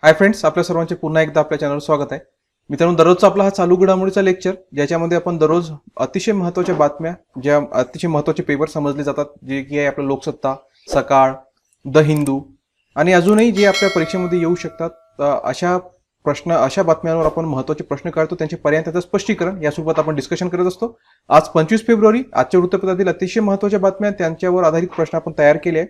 Hi friends, आपल्या सर्वांचे पुन्हा एकदा आपल्या चॅनलवर स्वागत आहे. मित्रांनो, दररोजचा आपला हा चालू घडामोडीचा लेक्चर, ज्याच्यामध्ये आपण दररोज अतिशय महत्त्वाच्या बातम्या, ज्या अतिशय महत्त्वाचे पेपर समजले जातात, जे की आहे आपलं लोकसत्ता, सकाळ, द हिंदू आणि अजूनही जे आपल्या परीक्षेमध्ये येऊ शकतात, अशा बातम्यांवर आपण महत्त्वाचे प्रश्न काढतो, त्यांचे पर्याय, त्याचं स्पष्टीकरण यासोबत आपण डिस्कशन करत असतो. आज 25 फेब्रुवारी, आजच्या वृत्तपत्रातील अतिशय महत्त्वाच्या बातम्या, त्यांच्यावर आधारित प्रश्न आपण तयार केले आहे.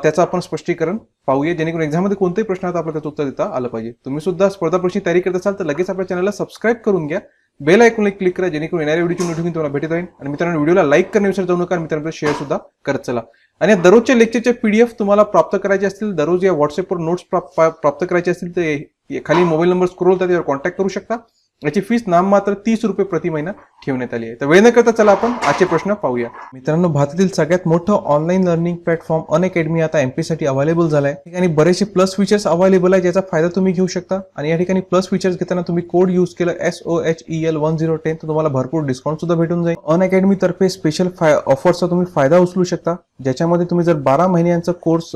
त्याचं आपण स्पष्टीकरण पाहूया, जेणेकरून एक्झाममध्ये कोणतेही प्रश्न आपल्याला त्याचं उत्तर देता आलं पाहिजे. तुम्ही सुद्धा स्पर्धा परीक्षेची तयारी करत असाल तर लगेच आपल्या चॅनलला सबस्क्राईब करून घ्या, बेल आयकॉनला क्लिक करा, जेणेकरून येणाऱ्या व्हिडिओची नोटिफिकेशन तुम्हाला भेटत राहील. आणि मित्रांनो, व्हिडिओला लाईक करणे विसरू जाऊ नका, मित्रांनो शेअर सुद्धा करत चला. आणि दररोजच्या लेक्चरचे PDF तुम्हाला प्राप्त करायचे असतील, दररोज या व्हॉट्सअपवर नोट्स प्राप्त करायचे असतील तर खाली मोबाईल नंबर स्क्रोल होता, त्यावर कॉन्टॅक्ट करू शकता. याची फीस नाममात्र 30 रुपये प्रति महिना ठेवण्यात आली आहे. तर वेळ न करता चला आपण आजचे प्रश्न पाहूया. मित्रांनो, भारतातील सगळ्यात मोठं ऑनलाईन लर्निंग प्लॅटफॉर्म अनअकॅडमी आता MP साठी अवेलेबल झालाय. ठिकाणी बरेचसे प्लस फीचर्स अवेलेबल आहे, ज्याचा फायदा तुम्ही घेऊ शकता. आणि या ठिकाणी प्लस फीचर्स घेताना तुम्ही कोड यूज केलं SOHEL1010 तर तुम्हाला भरपूर डिस्काउंट सुद्धा भेटून जाईल. अनअकॅडमी तर्फे स्पेशल ऑफरचा तुम्ही फायदा उचलू शकता, ज्याच्यामध्ये तुम्ही जर 12 महिन्यांचा कोर्स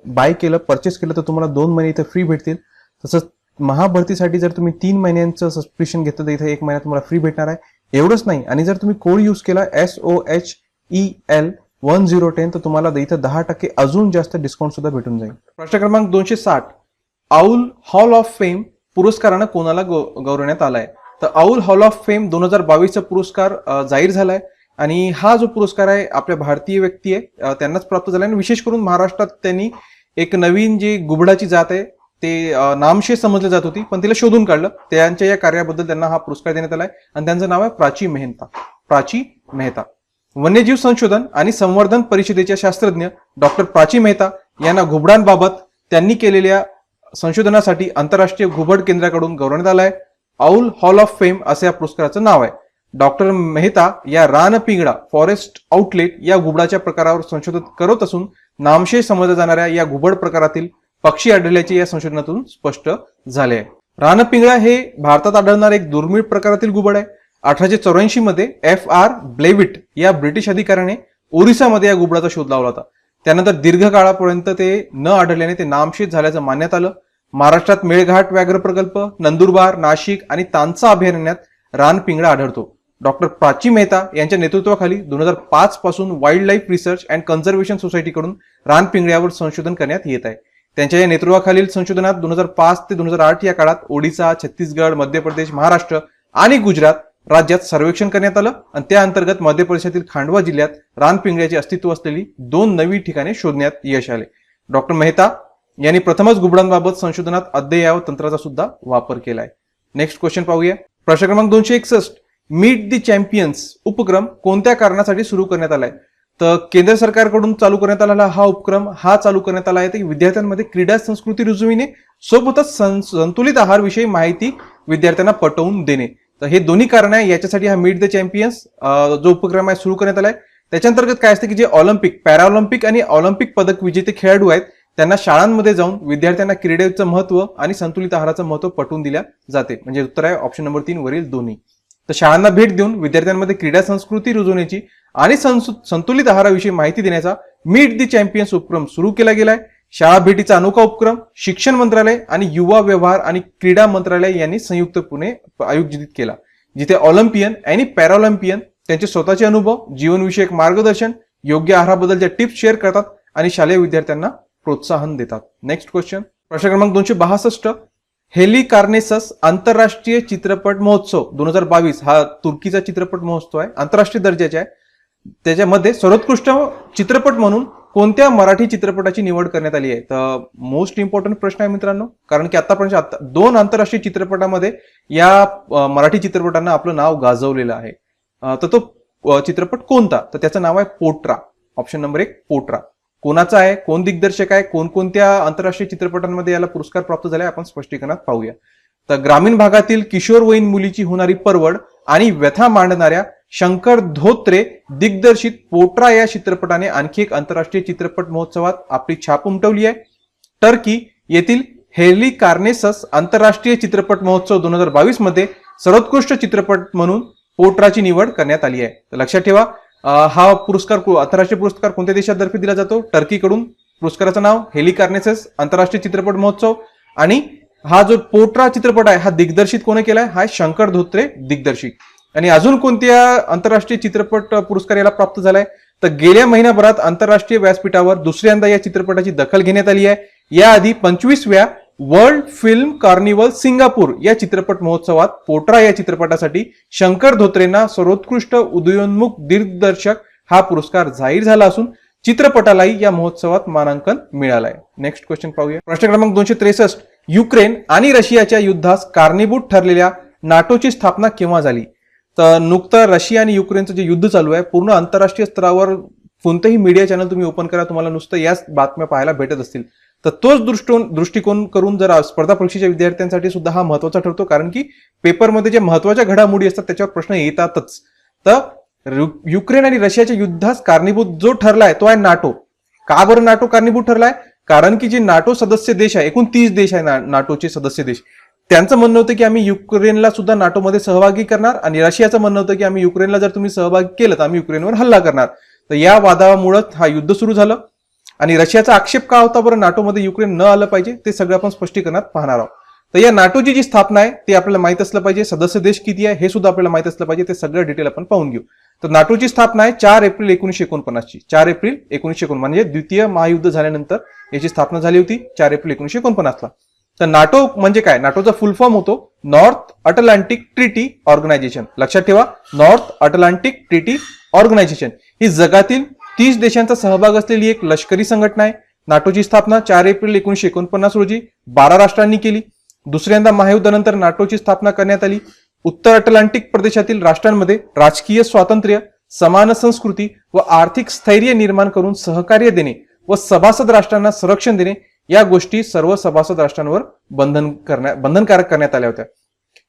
बाय केलं, परचेस केलं, तर तुम्हाला 2 महिने इथे फ्री भेटतील. तसंच महाभरतीसाठी जर तुम्ही 3 महिन्यांचं सबस्क्रिप्शन घेतलं तर इथे 1 महिना तुम्हाला फ्री भेटणार आहे. एवढंच नाही, आणि जर तुम्ही कोड यूज केला SOHEL1010 तर तुम्हाला इथं 10% अजून जास्त डिस्काउंट सुद्धा भेटून जाईल. प्रश्न क्रमांक 260, आऊल हॉल ऑफ फेम पुरस्कारानं कोणाला गौरवण्यात आलाय? तर आऊल हॉल ऑफ फेम 2022 चा पुरस्कार जाहीर झालाय. आणि हा जो पुरस्कार आहे आपल्या भारतीय व्यक्ती आहे त्यांनाच प्राप्त झाला. आणि विशेष करून महाराष्ट्रात त्यांनी एक नवीन जी गुबडाची जात आहे ते नामशेष समजली जात होती, पण तिला शोधून काढलं. त्यांच्या या कार्याबद्दल त्यांना हा पुरस्कार देण्यात आलाय. आणि त्यांचं नाव आहे प्राची मेहता. वन्यजीव संशोधन आणि संवर्धन परिषदेच्या शास्त्रज्ञ डॉक्टर प्राची मेहता यांना घुबडांबाबत त्यांनी केलेल्या संशोधनासाठी आंतरराष्ट्रीय घुबड केंद्राकडून गौरवण्यात आलाय. आऊल हॉल ऑफ फेम असे या पुरस्काराचं नाव आहे. डॉक्टर मेहता या रानपिंगळा फॉरेस्ट आउटलेट या घुबडाच्या प्रकारावर संशोधन करत असून नामशेष समजल्या जाणाऱ्या या घुबड प्रकारातील पक्षी आढळल्याचे या संशोधनातून स्पष्ट झाले आहे. रानपिंगळा हे भारतात आढळणारे एक दुर्मिळ प्रकारातील घुबड आहे. 1884 मध्ये FR ब्लेविट या ब्रिटिश अधिकाऱ्याने ओरिसामध्ये या घुबडाचा शोध लावला होता. त्यानंतर दीर्घ काळापर्यंत ते न आढळल्याने ते नामशेष झाल्याचं मानण्यात आलं. महाराष्ट्रात मेळघाट व्याघ्र प्रकल्प, नंदुरबार, नाशिक आणि तांसा अभयारण्यात रानपिंगळा आढळतो. डॉक्टर प्राची मेहता यांच्या नेतृत्वाखाली 2005 पासून wildlife research and conservation सोसायटीकडून रानपिंगळ्यावर संशोधन करण्यात येत आहे. त्यांच्या या नेतृत्वाखालील संशोधनात 2005 ते 2008 या काळात ओडिसा, छत्तीसगड, मध्य प्रदेश, महाराष्ट्र आणि गुजरात राज्यात सर्वेक्षण करण्यात आलं. आणि त्या अंतर्गत मध्य प्रदेशातील खांडवा जिल्ह्यात रानपिंगळ्याचे अस्तित्व असलेली 2 नवी ठिकाणे शोधण्यात यश आले. डॉक्टर मेहता यांनी प्रथमच घुबडांबाबत संशोधनात अद्ययावत तंत्राचा सुद्धा वापर केलाय. नेक्स्ट क्वेश्चन पाहूया. प्रश्न क्रमांक 261, मीट द चॅम्पियन्स उपक्रम कोणत्या कारणासाठी सुरू करण्यात आलाय? तर केंद्र सरकारकडून चालू करण्यात आलेला हा उपक्रम चालू करण्यात आला आहे की विद्यार्थ्यांमध्ये क्रीडा संस्कृती रुजविणे, सोबतच संतुलित आहार विषयी माहिती विद्यार्थ्यांना पटवून देणे. तर हे दोन्ही कारण आहे, याच्यासाठी हा मीट द चॅम्पियन्स जो उपक्रम आहे सुरू करण्यात आलाय. त्याच्या अंतर्गत काय असतं की जे ऑलिम्पिक, पॅराऑलिम्पिक आणि ऑलिम्पिक पदक विजेते खेळाडू आहेत त्यांना शाळांमध्ये जाऊन विद्यार्थ्यांना क्रीडेचं महत्व आणि संतुलित आहाराचं महत्व पटवून दिल्या जाते. म्हणजे उत्तर आहे ऑप्शन नंबर 3 वरील दोन्ही. तर शाळांना भेट देऊन विद्यार्थ्यांमध्ये क्रीडा संस्कृती रुजवण्याची आणि संतुलित आहाराविषयी माहिती देण्याचा मीट द चॅम्पियन्स उपक्रम सुरू केला गेलाय. शाळा भेटीचा अनोखा उपक्रम शिक्षण मंत्रालय आणि युवा व्यवहार आणि क्रीडा मंत्रालय यांनी संयुक्तपणे आयोजित केला, जिथे ऑलिम्पियन आणि पॅराऑलिम्पियन त्यांचे स्वतःचे अनुभव, जीवनविषयक मार्गदर्शन, योग्य आहाराबद्दलच्या टिप्स शेअर करतात आणि शालेय विद्यार्थ्यांना प्रोत्साहन देतात. नेक्स्ट क्वेश्चन, प्रश्न क्रमांक 262, हेलिकार्नेसस आंतरराष्ट्रीय चित्रपट महोत्सव 2022 हा तुर्कीचा चित्रपट महोत्सव आहे, आंतरराष्ट्रीय दर्जाचा आहे. त्याच्यामध्ये सर्वोत्कृष्ट चित्रपट म्हणून कोणत्या मराठी चित्रपटाची निवड करण्यात आली आहे? तर मोस्ट इम्पॉर्टंट प्रश्न आहे मित्रांनो, कारण की आतापर्यंत 2 आंतरराष्ट्रीय चित्रपटामध्ये या मराठी चित्रपटांना आपलं नाव गाजवलेलं आहे. तर तो चित्रपट कोणता? तर त्याचं नाव आहे पोट्रा. Option number 1 पोट्रा. कोणाचा आहे, कोण दिग्दर्शक आहे, कोणकोणत्या आंतरराष्ट्रीय चित्रपटांमध्ये याला पुरस्कार प्राप्त झालाय आपण स्पष्टीकरणात पाहूया. तर ग्रामीण भागातील किशोरवयीन मुलीची होणारी परवड आणि व्यथा मांडणाऱ्या शंकर धोत्रे दिग्दर्शित पोट्रा या चित्रपटाने आणखी एक आंतरराष्ट्रीय चित्रपट महोत्सवात आपली छाप उमटवली आहे. टर्की येथील हेलिकार्नेसस आंतरराष्ट्रीय चित्रपट महोत्सव 2022 मध्ये सर्वोत्कृष्ट चित्रपट म्हणून पोट्राची निवड करण्यात आली आहे. तर लक्षात ठेवा, हा पुरस्कार आंतरराष्ट्रीय पुरस्कार कोणत्या देशातर्फे दिला जातो? टर्कीकडून. पुरस्काराचं नाव हेलिकार्नेसस आंतरराष्ट्रीय चित्रपट महोत्सव आणि हा जो पोट्रा चित्रपट आहे हा दिग्दर्शित कोणी केलाय, हा शंकर धोत्रे दिग्दर्शित. आणि अजून कोणत्या आंतरराष्ट्रीय चित्रपट पुरस्कार याला प्राप्त झालाय, तर गेल्या महिन्याभरात आंतरराष्ट्रीय व्यासपीठावर दुसऱ्यांदा या चित्रपटाची दखल घेण्यात आली आहे. याआधी 25व्या वर्ल्ड फिल्म कार्निवल सिंगापूर या चित्रपट महोत्सवात पोट्रा या चित्रपटासाठी शंकर धोत्रेंना सर्वोत्कृष्ट उदयोन्मुख दिग्दर्शक हा पुरस्कार जाहीर झाला असून चित्रपटालाही या महोत्सवात मानांकन मिळालंय. नेक्स्ट क्वेश्चन पाहूया. प्रश्न क्रमांक 263. युक्रेन आणि रशियाच्या युद्धास कारणीभूत ठरलेल्या नाटोची स्थापना केव्हा झाली? तर नुकतं रशिया आणि युक्रेनचं जे युद्ध चालू आहे, पूर्ण आंतरराष्ट्रीय स्तरावर कोणतंही मीडिया चॅनल तुम्ही ओपन करा, तुम्हाला नुसतं याच बातम्या पाहायला भेटत असतील. तर तोच दृष्टिकोन करून जर स्पर्धा परीक्षेच्या विद्यार्थ्यांसाठी सुद्धा हा महत्वाचा ठरतो, कारण की पेपरमध्ये जे महत्वाच्या घडामोडी असतात त्याच्यावर प्रश्न येतातच. तर युक्रेन आणि रशियाच्या युद्धास कारणीभूत जो ठरलाय तो आहे नाटो. का बरं नाटो कारणीभूत ठरलाय? कारण की जे नाटो सदस्य देश आहे, एकूण 30 देश आहे नाटोचे सदस्य देश, त्यांचं म्हणणं होतं की आम्ही युक्रेनला सुद्धा नाटोमध्ये सहभागी करणार, आणि रशियाचं म्हणणं होतं की आम्ही युक्रेनला जर तुम्ही सहभागी केलं तर आम्ही युक्रेनवर हल्ला करणार. तर या वादामुळे हा युद्ध सुरू झालं. आणि रशियाचा आक्षेप का होता बरं नाटोमध्ये युक्रेन न आलं पाहिजे, ते सगळं आपण स्पष्टीकरणात पाहणार आहोत. तर या नाटोची जी स्थापना आहे ते आपल्याला माहित असलं पाहिजे, सदस्य देश किती आहे हे सुद्धा आपल्याला माहित असलं पाहिजे, ते सगळं डिटेल आपण पाहून घेऊ. तर नाटोची स्थापना आहे 4 एप्रिल 1949 ची. 4 एप्रिल 1949 म्हणजे द्वितीय महायुद्ध झाल्यानंतर याची स्थापना झाली होती 4 एप्रिल 1949 ला. तर नाटो म्हणजे काय? नाटोचा फुल फॉर्म होतो नॉर्थ अटलांटिक ट्रिटी ऑर्गनायझेशन. लक्षात ठेवा, नॉर्थ अटलांटिक ट्रिटी ऑर्गनायझेशन ही जगातील 30 देशांचा सहभाग असलेली एक लष्करी संघटना आहे. नाटोची स्थापना 4 एप्रिल 1949 रोजी 12 राष्ट्रांनी केली. दुसऱ्यांदा महायुद्धानंतर नाटोची स्थापना करण्यात आली. उत्तर अटलांटिक प्रदेशातील राष्ट्रांमध्ये राजकीय स्वातंत्र्य, समान संस्कृती व आर्थिक स्थैर्य निर्माण करून सहकार्य देणे व सभासद राष्ट्रांना संरक्षण देणे या गोष्टी सर्व सभासद राष्ट्रांवर बंधनकारक करण्यात आल्या होत्या.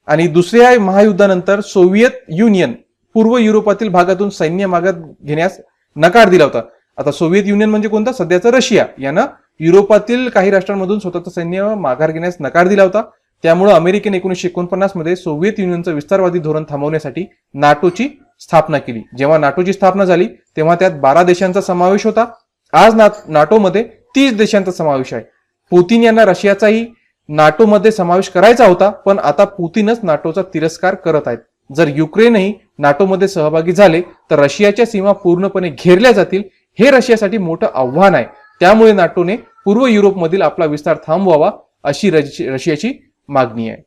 आणि दुसऱ्या महायुद्धानंतर सोव्हिएत युनियन पूर्व युरोपातील भागातून सैन्य मागात घेण्यास नकार दिला होता. आता सोव्हिएत युनियन म्हणजे कोणता? सध्याचा रशिया. यानं युरोपातील काही राष्ट्रांमधून स्वतःचं सैन्य माघार घेण्यास नकार दिला होता. त्यामुळे अमेरिकेने 1949 मध्ये सोव्हिएत युनियनचं विस्तारवादी धोरण थांबवण्यासाठी नाटोची स्थापना केली. जेव्हा नाटोची स्थापना झाली तेव्हा त्यात 12 देशांचा समावेश होता. आज नाटोमध्ये 30 देशांचा समावेश आहे. पुतीन यांना रशियाचाही नाटोमध्ये समावेश करायचा होता, पण आता पुतीनच नाटोचा तिरस्कार करत आहेत. जर युक्रेनही नाटोमध्ये सहभागी झाले तर रशियाच्या सीमा पूर्णपणे घेरल्या जातील. हे रशियासाठी मोठं आव्हान आहे. त्यामुळे नाटोने पूर्व युरोपमधील आपला विस्तार थांबवावा अशी रशियाची मागणी आहे.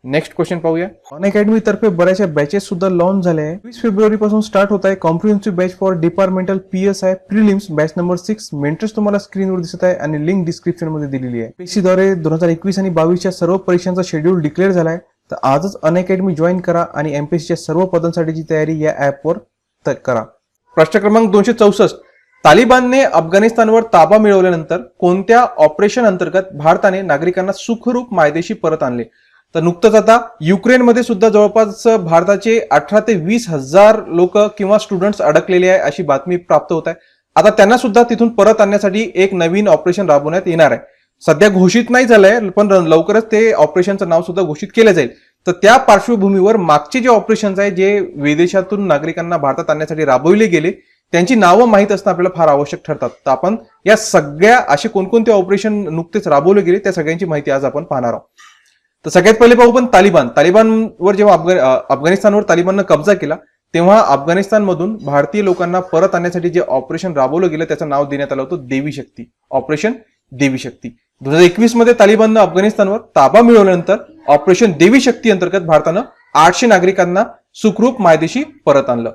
नेक्स्ट क्वेश्चन पाहूया. अनअकॅडमी तर्फे बऱ्याचशा बॅचेस सुद्धा लॉन्च झाले आहे. 20 फेब्रुवारी पासून स्टार्ट होत आहे comprehensive batch for departmental PSI prelims batch number 6. Mentors तुम्हाला स्क्रीनवर दिसत आहे आणि लिंक डिस्क्रिप्शन मध्ये दिलेली आहे. PSC द्वारे 2021 आणि 22च्या सर्व परीक्षांचा शेड्यूल डिक्लेअर झाला आहे. तर आजच अनअकॅडमी जॉईन करा आणि MPSCच्या सर्व पदांसाठीची तयारी या ऍपवर करा. प्रश्न क्रमांक 264. तालिबानने अफगाणिस्तानवर ताबा मिळवल्यानंतर कोणत्या ऑपरेशन अंतर्गत भारताने नागरिकांना सुखरूप मायदेशी परत आणले? तर नुकतंच आता युक्रेनमध्ये सुद्धा जवळपास भारताचे 18 ते 20 हजार लोक किंवा स्टुडंट्स अडकलेले आहे अशी बातमी प्राप्त होत आहे. आता त्यांना सुद्धा तिथून परत आणण्यासाठी एक नवीन ऑपरेशन राबवण्यात येणार आहे. सध्या घोषित नाही झालंय, पण लवकरच ते ऑपरेशनचं नाव सुद्धा घोषित केलं जाईल. तर त्या पार्श्वभूमीवर मागचे जे ऑपरेशन्स आहे जे विदेशातून नागरिकांना भारतात आणण्यासाठी राबवले गेले त्यांची नावं माहीत असणं आपल्याला फार आवश्यक ठरतात. तर आपण या सगळ्या असे कोणकोणते ऑपरेशन नुकतेच राबवले गेले त्या सगळ्यांची माहिती आज आपण पाहणार आहोत. तर सगळ्यात पहिले पाहू पण तालिबानवर जेव्हा अफगाणिस्तानवर तालिबाननं कब्जा केला तेव्हा अफगाणिस्तानमधून भारतीय लोकांना परत आणण्यासाठी जे ऑपरेशन राबवलं गेलं त्याचं नाव देण्यात आलं होतं देवी शक्ती. ऑपरेशन देवी शक्ती. 2021 मध्ये तालिबाननं अफगाणिस्तानवर ताबा मिळवल्यानंतर ऑपरेशन देवी शक्ती अंतर्गत भारतानं 800 नागरिकांना सुखरूप मायदेशी परत आणलं.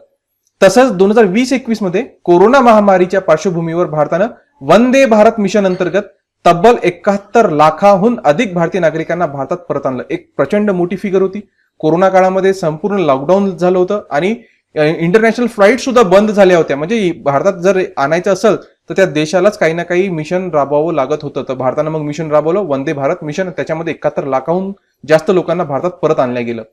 तसंच 2020-21 मध्ये कोरोना महामारीच्या पार्श्वभूमीवर भारतानं वंदे भारत मिशन अंतर्गत तब्बल 71 लाखाहून अधिक भारतीय नागरिकांना भारतात परत आणलं. एक प्रचंड मोठी फिगर होती. कोरोना काळामध्ये संपूर्ण लॉकडाऊन झालं होतं आणि इंटरनॅशनल फ्लाईट सुद्धा बंद झाल्या होत्या. म्हणजे भारतात जर आणायचं असेल तर त्या देशालाच काही ना काही मिशन राबवावं लागत होतं. तर भारतानं मग मिशन राबवलं वंदे भारत मिशन. त्याच्यामध्ये 71 लाखाहून जास्त लोकांना भारतात परत आणलं गेलं.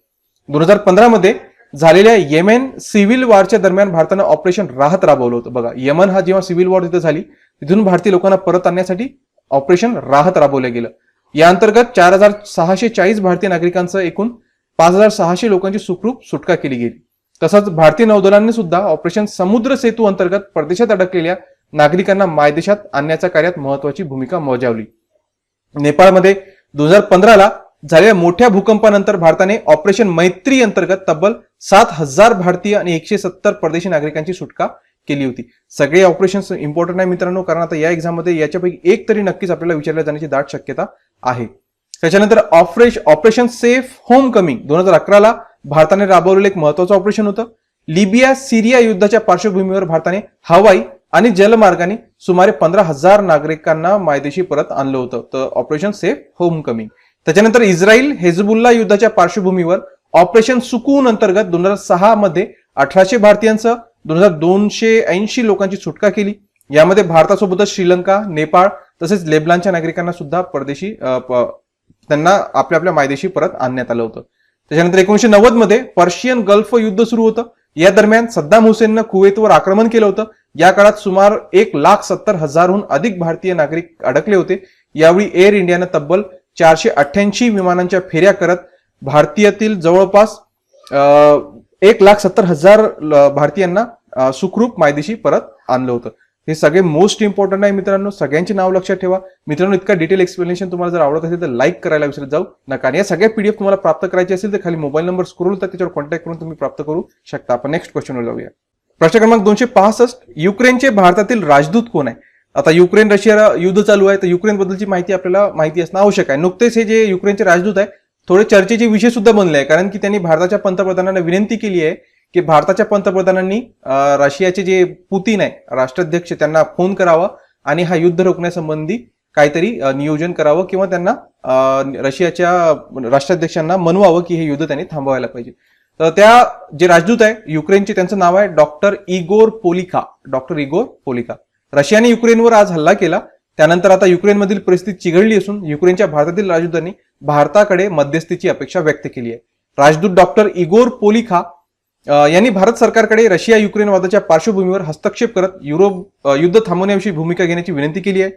2015 मध्ये झालेल्या येमेन सिव्हिल वॉरच्या दरम्यान भारतानं ऑपरेशन राहत राबवलं होतं. बघा, येमन हा जेव्हा सिव्हिल वॉर तिथं झाली तिथून भारतीय लोकांना परत आणण्यासाठी ऑपरेशन राहत राबवलं गेलं. या अंतर्गत 4640 भारतीय नागरिकांचं एकूण 5600 लोकांची सुखरूप सुटका केली गेली. तसंच भारतीय नौदलाने सुद्धा ऑपरेशन समुद्र सेतू अंतर्गत परदेशात अडकलेल्या नागरिकांना मायदेशात आणण्याच्या कार्यात महत्वाची भूमिका बजावली. नेपाळमध्ये 2015ला झालेल्या मोठ्या भूकंपानंतर भारताने ऑपरेशन मैत्री अंतर्गत तब्बल 7,000 भारतीय आणि 170 परदेशी नागरिकांची सुटका केली होती. सगळे ऑपरेशन्स इम्पॉर्टंट आहे मित्रांनो, कारण आता या एक्झाम मध्ये याच्यापैकी एक तरी नक्कीच आपल्याला विचारल्या जाण्याची दाट शक्यता आहे. त्याच्यानंतर ऑपरेशन सेफ होम कमिंग 2011ला भारताने राबवलेलं एक महत्वाचं ऑपरेशन होतं. लिबिया सिरिया युद्धाच्या पार्श्वभूमीवर भारताने हवाई आणि जलमार्गाने सुमारे 15,000 नागरिकांना मायदेशी परत आणलं होतं. तर ऑपरेशन सेफ होम कमिंग. त्याच्यानंतर इस्रायल हेजबुल्ला युद्धाच्या पार्श्वभूमीवर ऑपरेशन सुकून अंतर्गत 2006 मध्ये 1800 भारतीयांसह 2280 लोकांची सुटका केली. यामध्ये भारतासोबतच श्रीलंका, नेपाळ तसेच लेबनानच्या नागरिकांना सुद्धा परदेशी त्यांना आपल्या आपल्या मायदेशी परत आणण्यात आलं होतं. त्याच्यानंतर 1990 मध्ये पर्शियन गल्फ युद्ध सुरू होतं. या दरम्यान सद्दाम हुसेननं कुवेतवर आक्रमण केलं होतं. या काळात सुमार 1,70,000हून अधिक भारतीय नागरिक अडकले होते. यावेळी एअर इंडियानं तब्बल 488 विमानांच्या फेऱ्या करत भारतीयातील जवळपास 1,70,000 भारतीयांना सुखरूप मायदेशी परत आणलं होतं. हे सगळे मोस्ट इम्पॉर्टंट आहे मित्रांनो, सगळ्यांची नाव लक्षात ठेवा. मित्रांनो, इतका डिटेल एक्सप्लेनेशन तुम्हाला जर आवडत असेल तर लाईक करायला विसरत जाऊ नका. आणि या सगळ्या पीडीएफ तुम्हाला प्राप्त करायचे असेल तर खाली मोबाईल नंबर स्क्रोल होतात, त्याच्यावर कॉन्टॅक्ट करून तुम्ही प्राप्त करू शकता. आपण नेक्स्ट क्वेश्चनवर जाऊया. प्रश्न क्रमांक 265. युक्रेनचे भारतातील राजदूत कोण आहे? आता युक्रेन रशिया युद्ध चालू आहे, तर युक्रेन बद्दलची माहिती आपल्याला माहिती असणं आवश्यक आहे. नुकतेच हे जे युक्रेनचे राजदूत आहे थोडे चर्चेचे विषय सुद्धा बनले आहे, कारण की त्यांनी भारताच्या पंतप्रधानांना विनंती केली आहे की भारताच्या पंतप्रधानांनी रशियाचे जे पुतीन आहे राष्ट्राध्यक्ष त्यांना फोन करावा आणि हा युद्ध रोखण्यासंबंधी काहीतरी नियोजन करावं किंवा त्यांना रशियाच्या राष्ट्राध्यक्षांना मनवावं की हे युद्ध त्यांनी थांबवायला पाहिजे. तर त्या जे राजदूत आहे युक्रेनचे, त्यांचं नाव आहे doctor Igor Polika. Doctor Igor Polika. रशियाने युक्रेनवर आज हल्ला केला, त्यानंतर आता युक्रेनमधील परिस्थिती चिघळली असून युक्रेनच्या भारतातील राजदूतांनी भारताकडे मध्यस्थीची अपेक्षा व्यक्त केली आहे. राजदूत डॉक्टर इगोर पोलिका यांनी भारत सरकारकडे रशिया युक्रेन वादाच्या पार्श्वभूमीवर हस्तक्षेप करत युद्ध थांबवण्याविषयी भूमिका घेण्याची विनंती केली आहे.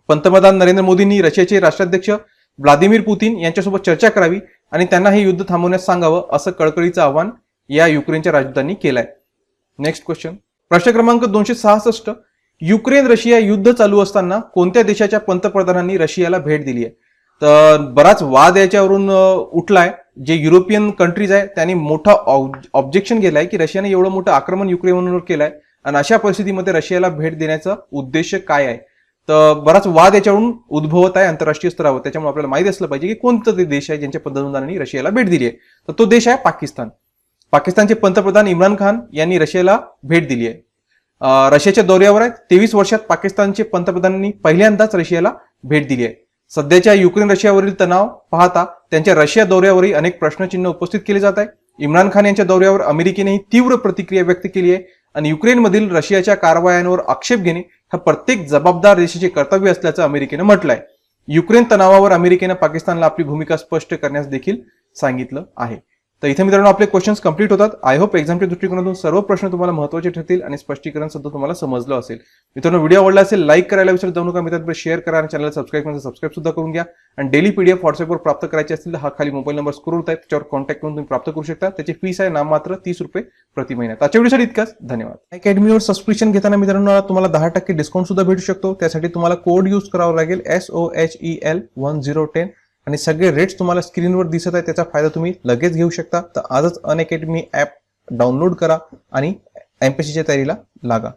पंतप्रधान नरेंद्र मोदींनी रशियाचे राष्ट्राध्यक्ष व्लादिमीर पुतीन यांच्यासोबत चर्चा करावी आणि त्यांना हे युद्ध थांबवण्यास सांगावं असं कळकळीचं आवाहन या युक्रेनच्या राजदूतांनी केलंय. Next question. प्रश्न क्रमांक 266. युक्रेन रशिया युद्ध चालू असताना कोणत्या देशाच्या पंतप्रधानांनी रशियाला भेट दिली आहे? तर बराच वाद याच्यावरून उठलाय. जे युरोपियन कंट्रीज आहे त्यांनी मोठा ऑब्जेक्शन केलाय की रशियाने एवढं मोठं आक्रमण युक्रेनवर केलंय आणि अशा परिस्थितीमध्ये रशियाला भेट देण्याचा उद्देश काय आहे. तर बराच वाद याच्यावरून उद्भवत आहे आंतरराष्ट्रीय स्तरावर. त्याच्यामुळे आपल्याला माहिती असलं पाहिजे की कोणतं ते देश आहे ज्यांच्या पंतप्रधानांनी रशियाला भेट दिली आहे. तर तो देश आहे पाकिस्तान. पाकिस्तानचे पंतप्रधान इम्रान खान यांनी रशियाला भेट दिली आहे. रशियाच्या दौऱ्यावर आहे. 23 वर्षात पाकिस्तानचे पंतप्रधानांनी पहिल्यांदाच रशियाला भेट दिली आहे. सध्याच्या युक्रेन रशियावरील तणाव पाहता त्यांच्या रशिया दौऱ्यावरही अनेक प्रश्नचिन्ह उपस्थित केले जात आहे. इम्रान खान यांच्या दौऱ्यावर अमेरिकेनेही तीव्र प्रतिक्रिया व्यक्त केली आहे आणि युक्रेनमधील रशियाच्या कारवायांवर आक्षेप घेणे हा प्रत्येक जबाबदार देशाचे कर्तव्य असल्याचं अमेरिकेनं म्हटलंय. युक्रेन तणावावर अमेरिकेनं पाकिस्तानला आपली भूमिका स्पष्ट करण्यास देखील सांगितलं आहे. तर इथे मित्रांनो आपले क्वेश्चन्स कंप्लीट होतात. आय होप एक्झामच्या दृष्टिकोनातून सर्व प्रश्न तुम्हाला महत्त्वाचे ठरतील आणि स्पष्टीकरण सुद्धा तुम्हाला समजलं असेल. मित्रांनो, व्हिडिओ आवडला असेल लाईक करायला विसरत जाऊ नका. मित्रांनो, शेअर करा आणि चॅनलला सबस्क्राईब सुद्धा करून घ्या. आणि डेली पीडीएफ व्हॉट्सअपवर प्राप्त करायचे असतील तर हा खाली मोबाईल नंबर स्क्रोल होत आहे, त्याच्यावर कॉन्टॅक्ट करून तुम्ही प्राप्त करू शकता. त्याची फीस आहे नाममात्र 30 रुपये प्रति महिना. आजच्या व्हिडिओसाठी इतकंच. धन्यवाद. अकॅडमीवर सबस्क्रिप्शन घेताना मित्रांनो तुम्हाला 10% डिस्काउंट सुद्धा भेटू शकतो. त्यासाठी तुम्हाला कोड यूज करावा लागेल SOHEL1010 आणि सगळे रेट्स तुम्हाला स्क्रीनवर दिसत आहे. त्याचा फायदा तुम्ही लगेच घेऊ शकता. तर आजच अनअकॅडमी ऍप डाउनलोड करा आणि एमपीएससीच्या तयारीला लागा.